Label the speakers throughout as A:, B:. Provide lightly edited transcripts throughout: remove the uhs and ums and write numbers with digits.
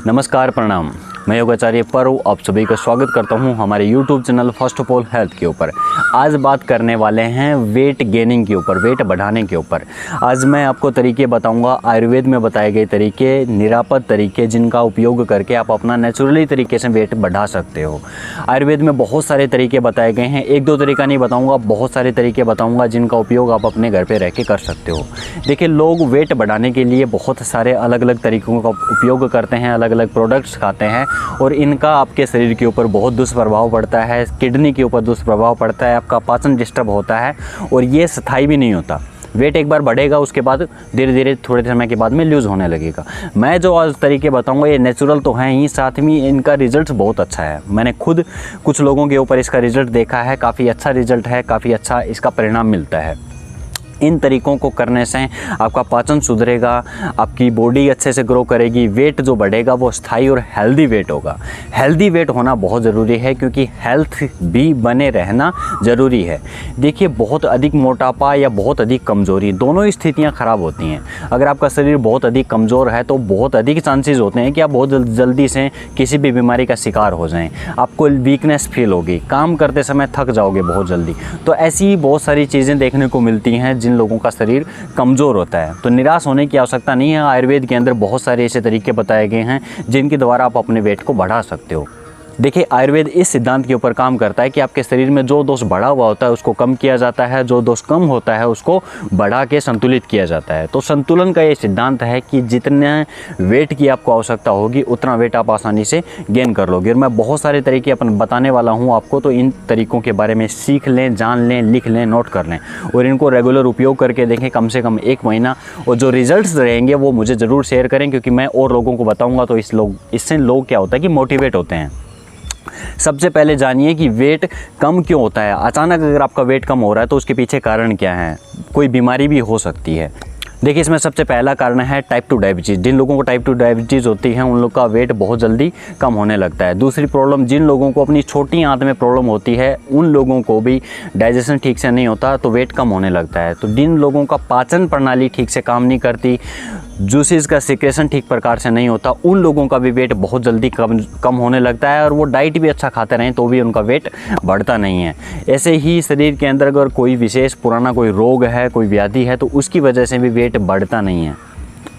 A: नमस्कार, प्रणाम। मैं योगाचार्य पर्व आप सभी का स्वागत करता हूं हमारे YouTube channel first of all health के ऊपर। आज बात करने वाले हैं वेट गेनिंग के ऊपर, वेट बढ़ाने के ऊपर। आज मैं आपको तरीके बताऊंगा, आयुर्वेद में बताए गए तरीके, निरापद तरीके, जिनका उपयोग करके आप अपना नेचुरली तरीके से वेट बढ़ा सकते हो। आयुर्वेद में बहुत सारे तरीके बताए गए हैं, एक दो तरीका नहीं बताऊँगा, बहुत सारे तरीके बताऊँगा जिनका उपयोग आप अपने घर पर रह के कर सकते हो। देखिए, लोग वेट बढ़ाने के लिए बहुत सारे अलग अलग तरीकों का उपयोग करते हैं, अलग अलग प्रोडक्ट्स खाते हैं और इनका आपके शरीर के ऊपर बहुत दुष्प्रभाव पड़ता है, किडनी के ऊपर दुष्प्रभाव पड़ता है, आपका पाचन डिस्टर्ब होता है और ये स्थायी भी नहीं होता। वेट एक बार बढ़ेगा, उसके बाद धीरे धीरे थोड़े समय के बाद में लूज़ होने लगेगा। मैं जो आज तरीके बताऊंगा ये नेचुरल तो हैं ही, साथ में इनका रिजल्ट बहुत अच्छा है। मैंने खुद कुछ लोगों के ऊपर इसका रिजल्ट देखा है, काफ़ी अच्छा रिजल्ट है, काफ़ी अच्छा इसका परिणाम मिलता है। इन तरीकों को करने से आपका पाचन सुधरेगा, आपकी बॉडी अच्छे से ग्रो करेगी, वेट जो बढ़ेगा वो स्थायी और हेल्दी वेट होगा। हेल्दी वेट होना बहुत ज़रूरी है क्योंकि हेल्थ भी बने रहना ज़रूरी है। देखिए, बहुत अधिक मोटापा या बहुत अधिक कमज़ोरी, दोनों स्थितियां ख़राब होती हैं। अगर आपका शरीर बहुत अधिक कमज़ोर है तो बहुत अधिक चांसेस होते हैं कि आप बहुत जल्दी से किसी भी बीमारी का शिकार हो जाएं। आपको वीकनेस फील होगी, काम करते समय थक जाओगे बहुत जल्दी। तो ऐसी बहुत सारी चीज़ें देखने को मिलती हैं जिन लोगों का शरीर कमज़ोर होता है। तो निराश होने की आवश्यकता नहीं है। आयुर्वेद के अंदर बहुत सारे ऐसे तरीके बताए गए हैं जिनके द्वारा आप अपने वेट को बढ़ा सकते हो। देखिए, आयुर्वेद इस सिद्धांत के ऊपर काम करता है कि आपके शरीर में जो दोष बढ़ा हुआ होता है उसको कम किया जाता है, जो दोष कम होता है उसको बढ़ा के संतुलित किया जाता है। तो संतुलन का ये सिद्धांत है कि जितने वेट की आपको आवश्यकता होगी उतना वेट आप आसानी से गेन कर लोगे। और मैं बहुत सारे तरीके अपन बताने वाला हूँ आपको, तो इन तरीकों के बारे में सीख लें, जान लें, लिख लें, नोट कर लें और इनको रेगुलर उपयोग करके देखें कम से कम 1 महीना। और जो रिजल्ट्स रहेंगे वो मुझे ज़रूर शेयर करें क्योंकि मैं और लोगों को बताऊँगा तो इससे लोग क्या होता है कि मोटिवेट होते हैं। सबसे पहले जानिए कि वेट कम क्यों होता है। अचानक अगर आपका वेट कम हो रहा है तो उसके पीछे कारण क्या है, कोई बीमारी भी हो सकती है। देखिए, इसमें सबसे पहला कारण है टाइप 2 डायबिटीज़। जिन लोगों को टाइप 2 डायबिटीज़ होती है उन लोग का वेट बहुत जल्दी कम होने लगता है। दूसरी प्रॉब्लम, जिन लोगों को अपनी छोटी आंत में प्रॉब्लम होती है उन लोगों को भी डाइजेशन ठीक से नहीं होता तो वेट कम होने लगता है। तो जिन लोगों का पाचन प्रणाली ठीक से काम नहीं करती, जूसेस का सिक्रेशन ठीक प्रकार से नहीं होता, उन लोगों का भी वेट बहुत जल्दी कम होने लगता है। और वो डाइट भी अच्छा खाते रहें तो भी उनका वेट बढ़ता नहीं है। ऐसे ही शरीर के अंदर अगर कोई विशेष पुराना कोई रोग है, कोई व्याधि है तो उसकी वजह से भी वेट बढ़ता नहीं है।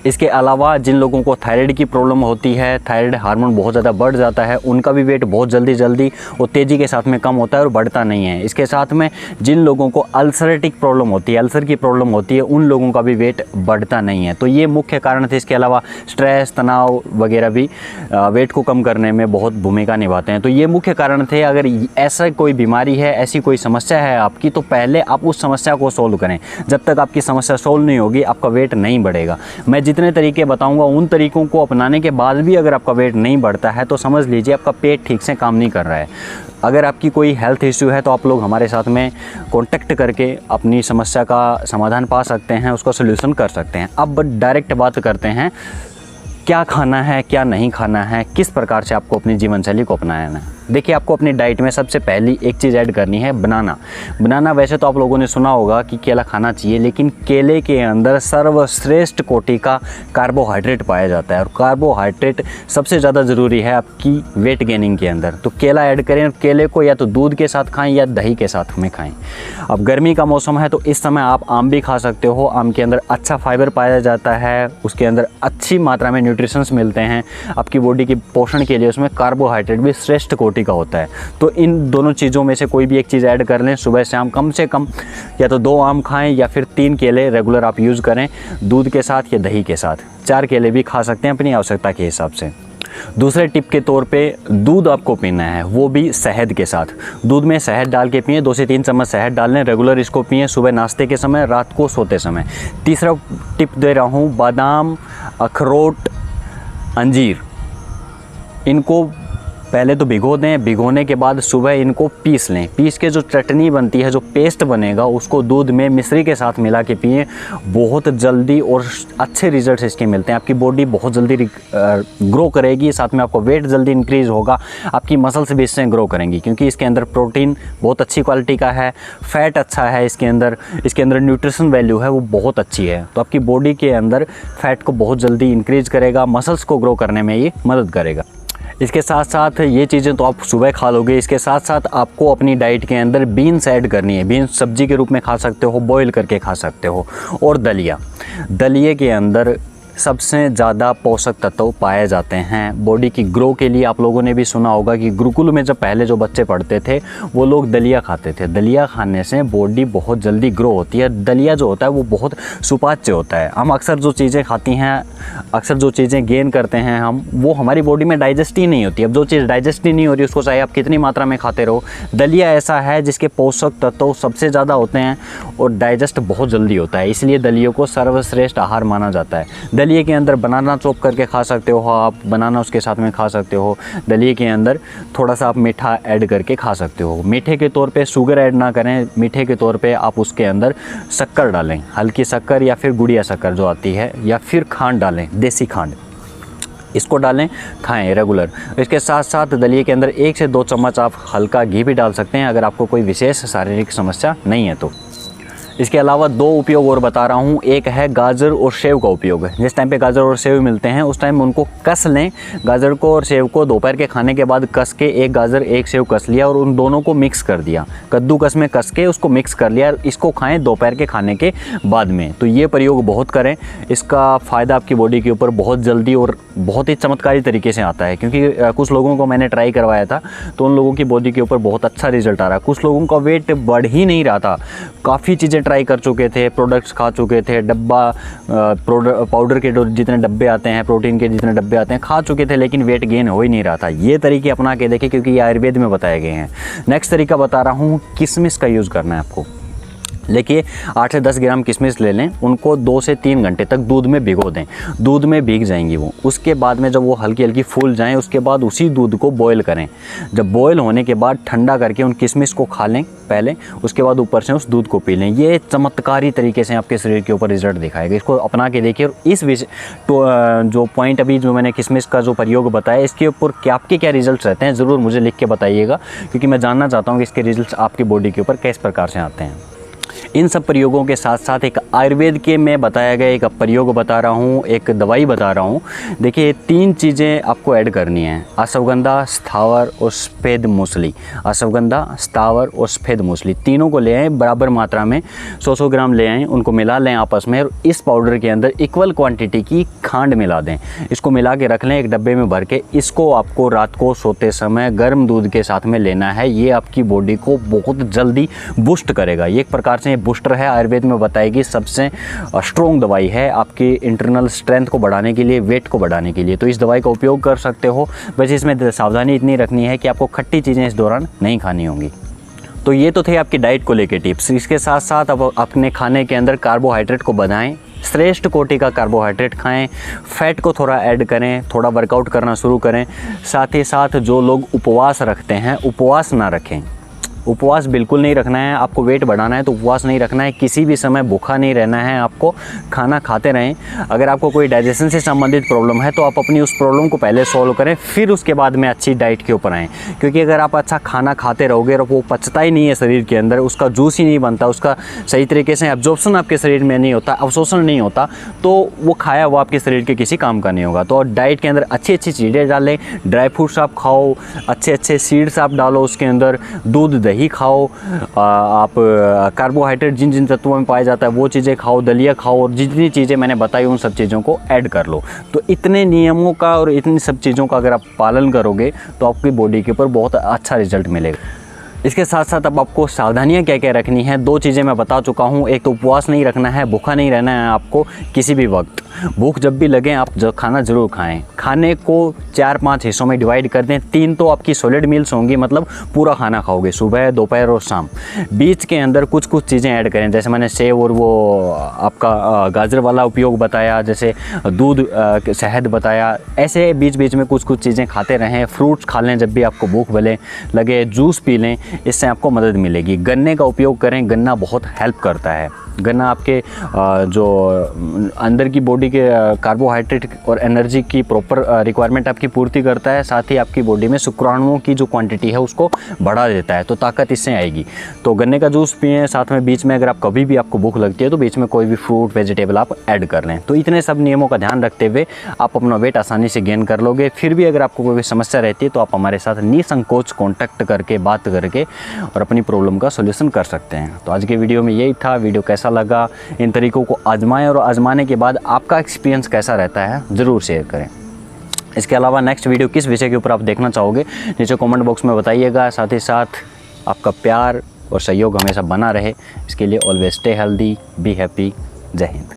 A: इसके अलावा जिन लोगों को थायराइड की प्रॉब्लम होती है, थायराइड हार्मोन बहुत ज़्यादा बढ़ जाता है, उनका भी वेट बहुत जल्दी और तेज़ी के साथ में कम होता है और बढ़ता नहीं है। इसके साथ में जिन लोगों को अल्सरेटिक प्रॉब्लम होती है, अल्सर की प्रॉब्लम होती है, उन लोगों का भी वेट बढ़ता नहीं है। तो ये मुख्य कारण थे। इसके अलावा स्ट्रेस, तनाव वगैरह भी वेट को कम करने में बहुत भूमिका निभाते हैं। तो ये मुख्य कारण थे। अगर ऐसा कोई बीमारी है, ऐसी कोई समस्या है आपकी, तो पहले आप उस समस्या को सोल्व करें। जब तक आपकी समस्या सोल्व नहीं होगी आपका वेट नहीं बढ़ेगा। मैं जितने तरीके बताऊंगा उन तरीकों को अपनाने के बाद भी अगर आपका वेट नहीं बढ़ता है तो समझ लीजिए आपका पेट ठीक से काम नहीं कर रहा है। अगर आपकी कोई हेल्थ इश्यू है तो आप लोग हमारे साथ में कांटेक्ट करके अपनी समस्या का समाधान पा सकते हैं, उसका सलूशन कर सकते हैं। अब डायरेक्ट बात करते हैं, क्या खाना है, क्या नहीं खाना है, किस प्रकार से आपको अपनी जीवन शैली को अपनाना है। देखिए, आपको अपनी डाइट में सबसे पहली एक चीज़ ऐड करनी है, बनाना। वैसे तो आप लोगों ने सुना होगा कि केला खाना चाहिए, लेकिन केले के अंदर सर्वश्रेष्ठ कोटि का कार्बोहाइड्रेट पाया जाता है और कार्बोहाइड्रेट सबसे ज़्यादा ज़रूरी है आपकी वेट गेनिंग के अंदर। तो केला ऐड करें। केले को या तो दूध के साथ खाएं या दही के साथ में खाएं। अब गर्मी का मौसम है तो इस समय आप आम भी खा सकते हो। आम के अंदर अच्छा फाइबर पाया जाता है, उसके अंदर अच्छी मात्रा में न्यूट्रिशंस मिलते हैं आपकी बॉडी के पोषण के लिए। उसमें कार्बोहाइड्रेट भी श्रेष्ठ का होता है। तो इन दोनों चीज़ों में से कोई भी एक चीज़ ऐड कर लें। सुबह शाम कम से कम या तो 2 आम खाएं या फिर 3 केले रेगुलर आप यूज़ करें, दूध के साथ या दही के साथ। 4 केले भी खा सकते हैं अपनी आवश्यकता के हिसाब से। दूसरे टिप के तौर पे दूध आपको पीना है, वो भी शहद के साथ। दूध में शहद डाल के पिएं, 2 से 3 चम्मच शहद डाल लें, रेगुलर इसको पिएं, सुबह नाश्ते के समय, रात को सोते समय। तीसरा टिप दे रहा हूँ, बादाम, अखरोट, अंजीर, इनको पहले तो भिगो दें, भिगोने के बाद सुबह इनको पीस लें। पीस के जो चटनी बनती है, जो पेस्ट बनेगा, उसको दूध में मिश्री के साथ मिला के पिएं। बहुत जल्दी और अच्छे रिजल्ट्स इसके मिलते हैं। आपकी बॉडी बहुत जल्दी ग्रो करेगी, साथ में आपको वेट जल्दी इंक्रीज़ होगा, आपकी मसल्स भी इससे ग्रो करेंगी, क्योंकि इसके अंदर प्रोटीन बहुत अच्छी क्वालिटी का है, फैट अच्छा है इसके अंदर न्यूट्रिशन वैल्यू है वो बहुत अच्छी है। तो आपकी बॉडी के अंदर फैट को बहुत जल्दी इंक्रीज़ करेगा, मसल्स को ग्रो करने में ये मदद करेगा। इसके साथ साथ ये चीज़ें तो आप सुबह खा लोगे, इसके साथ साथ आपको अपनी डाइट के अंदर बीन्स ऐड करनी है। बीन्स सब्जी के रूप में खा सकते हो, बॉईल करके खा सकते हो। और दलिया के अंदर सबसे ज़्यादा पोषक तत्व पाए जाते हैं बॉडी की ग्रो के लिए। आप लोगों ने भी सुना होगा कि गुरुकुल में जब पहले जो बच्चे पढ़ते थे वो लोग दलिया खाते थे। दलिया खाने से बॉडी बहुत जल्दी ग्रो होती है। दलिया जो होता है वो बहुत सुपाच्य होता है। हम अक्सर जो चीज़ें खाती हैं, अक्सर जो चीज़ें गेन करते हैं हम, वो हमारी बॉडी में डाइजेस्ट ही नहीं होती। अब जो चीज़ डाइजेस्ट ही नहीं हो रही उसको चाहे आप कितनी मात्रा में खाते रहो, दलिया ऐसा है जिसके पोषक तत्व सबसे ज़्यादा होते हैं और डाइजेस्ट बहुत जल्दी होता है। इसलिए दलिया को सर्वश्रेष्ठ आहार माना जाता है। दलिए के अंदर बनाना चॉप करके खा सकते हो आप, बनाना उसके साथ में खा सकते हो। दलिए के अंदर थोड़ा सा आप मीठा ऐड करके खा सकते हो। मीठे के तौर पे शुगर ऐड ना करें, मीठे के तौर पे आप उसके अंदर शक्कर डालें, हल्की शक्कर या फिर गुड़िया शक्कर जो आती है, या फिर खांड डालें, देसी खांड, इसको डालें, खाएं रेगुलर। इसके साथ साथ दलिए के अंदर 1 से 2 चम्मच आप हल्का घी भी डाल सकते हैं, अगर आपको कोई विशेष शारीरिक समस्या नहीं है तो। इसके अलावा 2 उपयोग और बता रहा हूँ। एक है गाजर और सेव का उपयोग। जिस टाइम पे गाजर और सेव मिलते हैं उस टाइम उनको कस लें। गाजर को और सेव को दोपहर के खाने के बाद कस के, 1 गाजर 1 सेव कस लिया और उन दोनों को मिक्स कर दिया, कद्दूकस में कस के उसको मिक्स कर लिया। इसको खाएं दोपहर के खाने के बाद में। तो ये प्रयोग बहुत करें, इसका फ़ायदा आपकी बॉडी के ऊपर बहुत जल्दी और बहुत ही चमत्कारी तरीके से आता है। क्योंकि कुछ लोगों को मैंने ट्राई करवाया था तो उन लोगों की बॉडी के ऊपर बहुत अच्छा रिजल्ट आ रहा है। कुछ लोगों का वेट बढ़ ही नहीं रहा था, काफ़ी चीज़ें ट्राई कर चुके थे, प्रोडक्ट्स खा चुके थे, डब्बा पाउडर के जितने डब्बे आते हैं, प्रोटीन के जितने डब्बे आते हैं, खा चुके थे, लेकिन वेट गेन हो ही नहीं रहा था। ये तरीके अपना के देखें, क्योंकि ये आयुर्वेद में बताए गए हैं। नेक्स्ट तरीका बता रहा हूँ, किशमिश का यूज़ करना है आपको। देखिए 8 से 10 ग्राम किशमिश ले लें, उनको 2 से 3 घंटे तक दूध में भिगो दें। दूध में भीग जाएंगी वो। उसके बाद में जब वो हल्की हल्की फूल जाएं, उसके बाद उसी दूध को बॉयल करें। जब बॉयल होने के बाद ठंडा करके उन किशमिश को खा लें पहले, उसके बाद ऊपर से उस दूध को पी लें। ये चमत्कारी तरीके से आपके शरीर के ऊपर रिजल्ट दिखाएगा। इसको अपना के देखिए। और इस जो पॉइंट अभी जो मैंने किशमिश का जो प्रयोग बताया, इसके ऊपर आपके क्या रिजल्ट रहते हैं ज़रूर मुझे लिख के बताइएगा, क्योंकि मैं जानना चाहता हूँ कि इसके रिजल्ट आपकी बॉडी के ऊपर किस प्रकार से आते हैं। इन सब प्रयोगों के साथ साथ एक आयुर्वेद के में बताया गया एक प्रयोग बता रहा हूँ, एक दवाई बता रहा हूँ। देखिए 3 चीज़ें आपको ऐड करनी है, अश्वगंधा, स्थावर और सफ़ेद मूसली। अश्वगंधा, स्थावर और सफ़ेद मूसली तीनों को ले आएँ बराबर मात्रा में, 100-100 ग्राम ले आएँ, उनको मिला लें आपस में। और इस पाउडर के अंदर इक्वल क्वांटिटी की खांड मिला दें। इसको मिला के रख लें एक डब्बे में भर के। इसको आपको रात को सोते समय गर्म दूध के साथ में लेना है। ये आपकी बॉडी को बहुत जल्दी बूस्ट करेगा। ये एक प्रकार से बूस्टर है, आयुर्वेद में बताएगी सबसे स्ट्रॉन्ग दवाई है आपकी इंटरनल स्ट्रेंथ को बढ़ाने के लिए, वेट को बढ़ाने के लिए। तो इस दवाई का उपयोग कर सकते हो। वैसे इसमें सावधानी इतनी रखनी है कि आपको खट्टी चीज़ें इस दौरान नहीं खानी होंगी। तो ये तो थे आपकी डाइट को लेके टिप्स। इसके साथ साथ अब अपने खाने के अंदर कार्बोहाइड्रेट को बढ़ाएं, श्रेष्ठ कोटि का कार्बोहाइड्रेट खाएं, फैट को थोड़ा ऐड करें, थोड़ा वर्कआउट करना शुरू करें। साथ ही साथ जो लोग उपवास रखते हैं, उपवास ना रखें। उपवास बिल्कुल नहीं रखना है। आपको वेट बढ़ाना है तो उपवास नहीं रखना है। किसी भी समय भूखा नहीं रहना है, आपको खाना खाते रहें। अगर आपको कोई डाइजेशन से संबंधित प्रॉब्लम है तो आप अपनी उस प्रॉब्लम को पहले सॉल्व करें, फिर उसके बाद में अच्छी डाइट के ऊपर आएँ। क्योंकि अगर आप अच्छा खाना खाते रहोगे और वो पचता ही नहीं है शरीर के अंदर, उसका जूस ही नहीं बनता, उसका सही तरीके से एब्जॉर्प्शन आपके शरीर में नहीं होता, अवशोषण नहीं होता, तो वो खाया हुआ आपके शरीर के किसी काम का नहीं होगा। तो डाइट के अंदर अच्छी अच्छी चीज़ें डालें, ड्राई फ्रूट्स आप खाओ, अच्छे अच्छे सीड्स आप डालो उसके अंदर, दूध दही खाओ, आप कार्बोहाइड्रेट जिन जिन तत्वों में पाया जाता है वो चीज़ें खाओ, दलिया खाओ, और जितनी चीज़ें मैंने बताई उन सब चीज़ों को ऐड कर लो। तो इतने नियमों का और इतनी सब चीज़ों का अगर आप पालन करोगे तो आपकी बॉडी के ऊपर बहुत अच्छा रिजल्ट मिलेगा। इसके साथ साथ अब आपको सावधानियाँ क्या क्या रखनी है, 2 चीज़ें मैं बता चुका हूँ। एक तो उपवास नहीं रखना है, भूखा नहीं रहना है आपको किसी भी वक्त। भूख जब भी लगे आप जो खाना ज़रूर खाएं। खाने को 4-5 हिस्सों में डिवाइड कर दें। 3 तो आपकी सॉलिड मील्स होंगी, मतलब पूरा खाना खाओगे, सुबह, दोपहर और शाम। बीच के अंदर कुछ कुछ चीज़ें ऐड करें, जैसे मैंने सेव और वो आपका गाजर वाला उपयोग बताया, जैसे दूध, शहद बताया। ऐसे बीच बीच में कुछ कुछ चीज़ें खाते रहें। फ्रूट्स खा लें जब भी आपको भूख लगे, जूस पी लें, इससे आपको मदद मिलेगी। गन्ने का उपयोग करें, गन्ना बहुत हेल्प करता है। गन्ना आपके जो अंदर की बॉडी के कार्बोहाइड्रेट और एनर्जी की प्रॉपर रिक्वायरमेंट आपकी पूर्ति करता है। साथ ही आपकी बॉडी में शुक्राणुओं की जो क्वांटिटी है उसको बढ़ा देता है, तो ताकत इससे आएगी। तो गन्ने का जूस पिएं। साथ में बीच में अगर आप कभी भी आपको भूख लगती है तो बीच में कोई भी फ्रूट, वेजिटेबल आप ऐड कर लें। तो इतने सब नियमों का ध्यान रखते हुए आप अपना वेट आसानी से गेन कर लोगे। फिर भी अगर आपको कोई भी समस्या रहती है तो आप हमारे साथ निसंकोच कॉन्टैक्ट करके, बात करके और अपनी प्रॉब्लम का सोल्यूशन कर सकते हैं। तो आज के वीडियो में यही था। वीडियो कैसा लगा, इन तरीकों को आजमाएं और आजमाने के बाद आपका एक्सपीरियंस कैसा रहता है ज़रूर शेयर करें। इसके अलावा नेक्स्ट वीडियो किस विषय के ऊपर आप देखना चाहोगे नीचे कमेंट बॉक्स में बताइएगा। साथ ही साथ आपका प्यार और सहयोग हमेशा बना रहे, इसके लिए always stay healthy, be happy. जय हिंद।